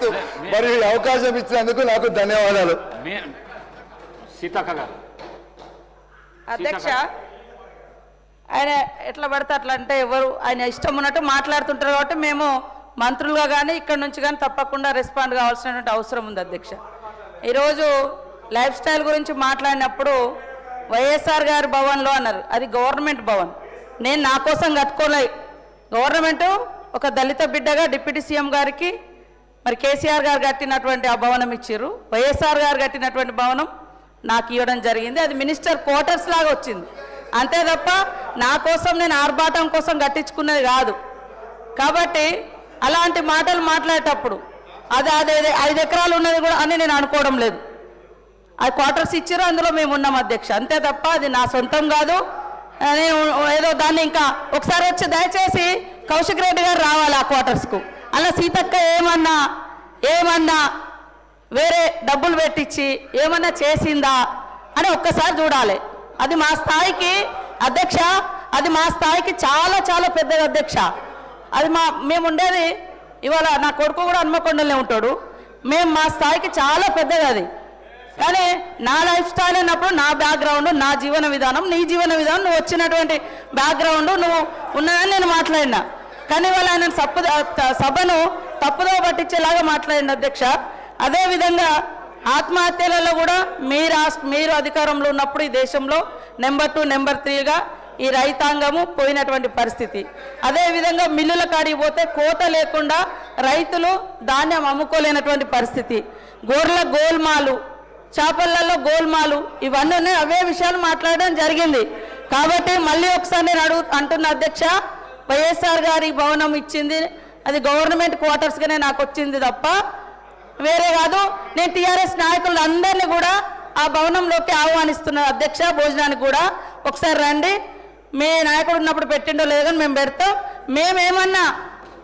తెలియజేస్తూ మరి అవకాశం ఇచ్చినందుకు నాకు ధన్యవాదాలు. సీతక్క గారు. అధ్యక్ష, ఆయన ఎట్లా పడితే అట్లా అంటే ఎవరు ఆయన ఇష్టం ఉన్నట్టు మాట్లాడుతుంటారు కాబట్టి మేము మంత్రులుగా కానీ ఇక్కడ నుంచి కానీ తప్పకుండా రెస్పాండ్ కావాల్సినటువంటి అవసరం ఉంది. అధ్యక్ష, ఈరోజు లైఫ్ స్టైల్ గురించి మాట్లాడినప్పుడు వైఎస్ఆర్ గారి భవన్లో అన్నారు, అది గవర్నమెంట్ భవన్. నేను నా కోసం కట్టుకోలే, గవర్నమెంటు ఒక దళిత బిడ్డగా డిప్యూటీ సీఎం గారికి మరి కేసీఆర్ గారు కట్టినటువంటి ఆ భవనం ఇచ్చారు. వైఎస్ఆర్ గారు కట్టినటువంటి భవనం నాకు ఇవ్వడం జరిగింది. అది మినిస్టర్ క్వార్టర్స్ లాగా వచ్చింది, అంతే తప్ప నా కోసం నేను ఆర్భాటం కోసం కట్టించుకున్నది కాదు. కాబట్టి అలాంటి మాటలు మాట్లాడేటప్పుడు అది అదే 5 ఎకరాలు ఉన్నది కూడా అని నేను అనుకోవడం లేదు. అది క్వార్టర్స్ ఇచ్చారు, అందులో మేము ఉన్నాం అధ్యక్ష, అంతే తప్ప అది నా సొంతం కాదు. నేను ఏదో దాన్ని ఇంకా ఒకసారి వచ్చి దయచేసి కౌశిక్ రెడ్డి గారు రావాలి ఆ క్వార్టర్స్కు. అలా సీతక్క ఏమన్నా వేరే డబ్బులు పెట్టించి ఏమన్నా చేసిందా అని ఒక్కసారి చూడాలి. అది మా స్థాయికి అధ్యక్ష, అది మా స్థాయికి చాలా చాలా పెద్దది అధ్యక్ష. అది మేము ఉండేది ఇవాళ నా కొడుకు కూడా హన్మకొండలే ఉంటాడు. మా స్థాయికి చాలా పెద్దది అది. కానీ నా లైఫ్ స్టైల్ అన్నప్పుడు నా బ్యాక్గ్రౌండ్, నా జీవన విధానం, నీ జీవన విధానం, నువ్వు వచ్చినటువంటి బ్యాక్గ్రౌండ్ నువ్వు ఉన్నదని నేను మాట్లాడినా. కానీ ఇవాళ ఆయన సభను తప్పుదో పట్టించేలాగా మాట్లాడింది అధ్యక్ష. అదేవిధంగా ఆత్మహత్యలలో కూడా మీరు అధికారంలో ఉన్నప్పుడు ఈ దేశంలో నెంబర్ 2, నెంబర్ 3గా ఈ రైతాంగము పోయినటువంటి పరిస్థితి. అదేవిధంగా మిల్లుల కాడికి పోతే కోత లేకుండా రైతులు ధాన్యం అమ్ముకోలేనటువంటి పరిస్థితి. గొర్రెల గోల్మాలు, చేపలలో గోల్మాలు, ఇవన్నీ ఉన్నాయి. అవే విషయాలు మాట్లాడడం జరిగింది. కాబట్టి మళ్ళీ ఒకసారి నేను అంటున్న అధ్యక్ష, వైఎస్ఆర్ గారి భవనం ఇచ్చింది అది గవర్నమెంట్ క్వార్టర్స్గానే నాకు వచ్చింది తప్ప వేరే కాదు. నేను టీఆర్ఎస్ నాయకులందరినీ కూడా ఆ భవనంలోకి ఆహ్వానిస్తున్నాను అధ్యక్ష, భోజనానికి కూడా ఒకసారి రండి. మీ నాయకుడు ఉన్నప్పుడు పెట్టిండో లేదో కానీ మేము పెడతాం. మేమేమన్నా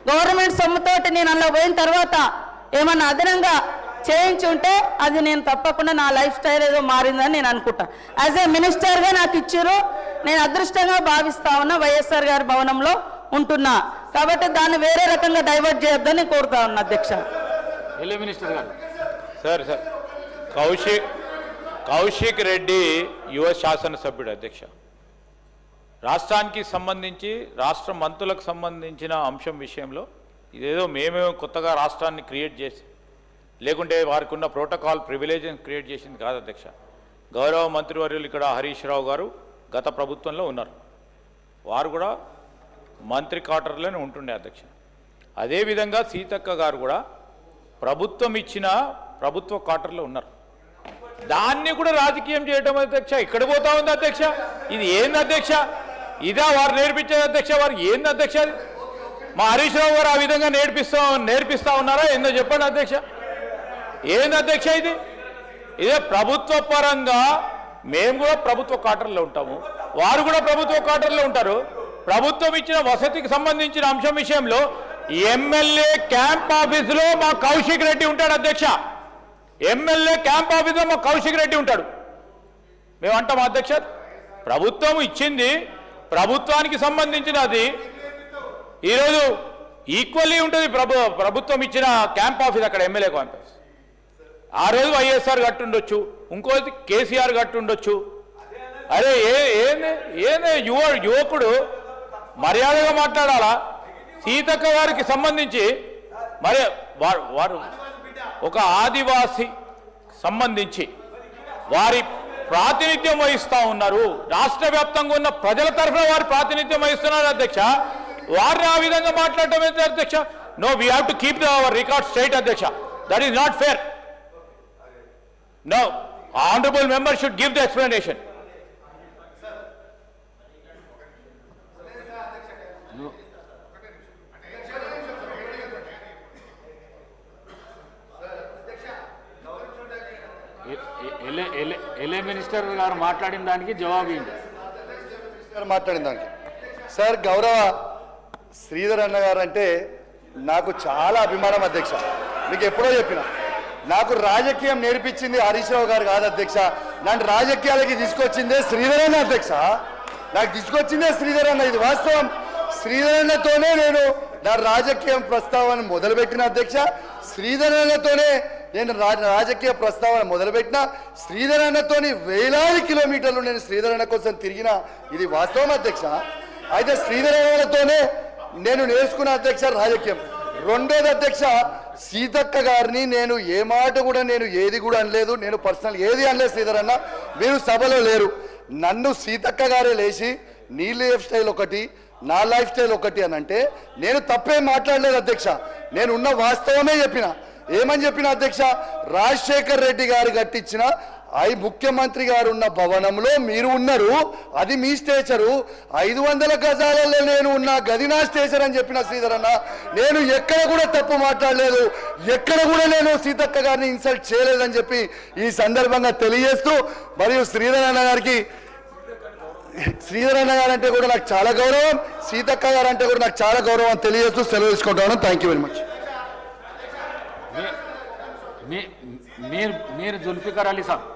గవర్నమెంట్ సొమ్ముతోటి నేను అందులో పోయిన తర్వాత ఏమన్నా అదనంగా చేయించి ఉంటే అది నేను తప్పకుండా నా లైఫ్ స్టైల్ ఏదో మారిందని నేను అనుకుంటా. యాజ్ ఏ మినిస్టర్గా నాకు ఇచ్చారు, నేను అదృష్టంగా భావిస్తా ఉన్నా వైఎస్ఆర్ గారి భవనంలో ఉంటున్నా. కాబట్టి దాన్ని వేరే రకంగా డైవర్ట్ చేయొద్దని కోరుతా ఉన్నా అధ్యక్ష. మినిస్టర్ గారు. సార్ కౌశిక్ రెడ్డి యువ శాసనసభ్యుడు అధ్యక్ష. రాష్ట్రానికి సంబంధించి రాష్ట్ర మంత్రులకు సంబంధించిన అంశం విషయంలో ఇదేదో మేమేమో కొత్తగా రాష్ట్రాన్ని క్రియేట్ చేసి లేకుంటే వారికి ఉన్న ప్రోటోకాల్ ప్రివిలేజ్ని క్రియేట్ చేసింది కాదు అధ్యక్ష. గౌరవ మంత్రివర్యులు ఇక్కడ హరీష్ రావు గారు గత ప్రభుత్వంలో ఉన్నారు, వారు కూడా మంత్రి క్వార్టర్లోనే ఉంటుండే అధ్యక్ష. అదేవిధంగా సీతక్క గారు కూడా ప్రభుత్వం ఇచ్చిన ప్రభుత్వ క్వార్టర్లో ఉన్నారు. దాన్ని కూడా రాజకీయం చేయడం అధ్యక్ష ఇక్కడ పోతా ఉంది అధ్యక్ష. ఇది ఏంది అధ్యక్ష? ఇదా వారు నేర్పించేది అధ్యక్ష? వారు ఏంది అధ్యక్ష? మా హరీష్ రావు గారు ఆ విధంగా నేర్పిస్తా ఉన్నారా ఏందో చెప్పండి అధ్యక్ష. ఏంది అధ్యక్ష ఇది? ఇదే ప్రభుత్వ పరంగా మేము కూడా ప్రభుత్వ క్వార్టర్లో ఉంటాము, వారు కూడా ప్రభుత్వ క్వార్టర్లో ఉంటారు. ప్రభుత్వం ఇచ్చిన వసతికి సంబంధించిన అంశం విషయంలో ఎమ్మెల్యే క్యాంప్ ఆఫీసులో మా కౌశిక్ రెడ్డి ఉంటాడు అధ్యక్ష. ఎమ్మెల్యే క్యాంప్ ఆఫీసులో మా కౌశిక్ రెడ్డి ఉంటాడు. మేము అంటాం అధ్యక్ష, ప్రభుత్వం ఇచ్చింది ప్రభుత్వానికి సంబంధించినది. ఈరోజు ఈక్వల్లీ ఉంటుంది ప్రభుత్వం ఇచ్చిన క్యాంప్ ఆఫీస్, అక్కడ ఎమ్మెల్యే క్యాంప్ ఆఫీస్. ఆ రోజు వైఎస్ఆర్ కట్టుండొచ్చు, ఇంకోటి కేసీఆర్ కట్టుండొచ్చు. అరే ఏంది యువకుడు మర్యాదగా మాట్లాడాలా? సీతక్క గారికి సంబంధించి మరి వారు ఒక ఆదివాసి సంబంధించి వారి ప్రాతినిధ్యం వహిస్తూ ఉన్నారు. రాష్ట్ర వ్యాప్తంగా ఉన్న ప్రజల తరఫున వారు ప్రాతినిధ్యం వహిస్తున్నారు అధ్యక్ష. వారిని ఆ విధంగా మాట్లాడటం అయితే అధ్యక్ష, no, we have to keep our record straight అధ్యక్ష. That is not fair. No, honourable member should give the explanation. Minister గారు మాట్లాడిన దానికి జవాబు ఏంటి? మాట్లాడిన దానికి సార్, గౌరవ శ్రీధర్ అన్న గారు అంటే నాకు చాలా అభిమానం అధ్యక్ష. మీకు ఎప్పుడో చెప్పిన, నాకు రాజకీయం నేర్పించింది హరీష్ రావు గారు కాదు అధ్యక్ష. నన్ను రాజకీయాలకి తీసుకొచ్చిందే శ్రీధర్ అన్న అధ్యక్ష. నాకు తీసుకొచ్చిందే శ్రీధర్ అన్న, ఇది వాస్తవం. శ్రీధర్ అన్నతోనే నేను నా రాజకీయ ప్రస్తావన మొదలుపెట్టిన అధ్యక్ష శ్రీధర్ అన్నతోనే నేను రాజకీయ ప్రస్తావన మొదలుపెట్టిన శ్రీధర్ అన్నతోని వేలాది కిలోమీటర్లు నేను శ్రీధర్ అన్న కోసం తిరిగిన ఇది వాస్తవం అధ్యక్ష. అయితే శ్రీధర్ అన్నతోనే నేను నేర్చుకున్న అధ్యక్ష రాజకీయం. రెండోది అధ్యక్ష, సీతక్క గారిని నేను ఏ మాట కూడా నేను ఏది కూడా అనలేదు, నేను పర్సనల్ ఏది అనలేదు. శ్రీధర్ అన్న మీరు సభలో లేరు, నన్ను సీతక్క గారే లేచి నీ లైఫ్ స్టైల్ ఒకటి నా లైఫ్ స్టైల్ ఒకటి అని అంటే నేను తప్పేం మాట్లాడలేదు అధ్యక్ష. నేను ఉన్న వాస్తవమే చెప్పిన. ఏమని చెప్పిన అధ్యక్ష, రాజశేఖర్ రెడ్డి గారు కట్టించిన ముఖ్యమంత్రి గారు ఉన్న భవనంలో మీరు ఉన్నారు, అది మీ స్టేచరు. 500 గజాలలో నేను ఉన్న గది నా స్టేచర్ అని చెప్పిన శ్రీధర్ అన్న. నేను ఎక్కడ కూడా తప్పు మాట్లాడలేదు, ఎక్కడ కూడా నేను సీతక్క గారిని ఇన్సల్ట్ చేయలేదని చెప్పి ఈ సందర్భంగా తెలియజేస్తూ, మరియు శ్రీధర్ అన్న గారికి, శ్రీధర్ అన్న గారు అంటే కూడా నాకు చాలా గౌరవం, సీతక్క గారు అంటే కూడా నాకు చాలా గౌరవం తెలియజేస్తూ సెలవు తీసుకుంటాను. Thank you very much. మీరు జుల్ఫికర్ అలీ సాబ్.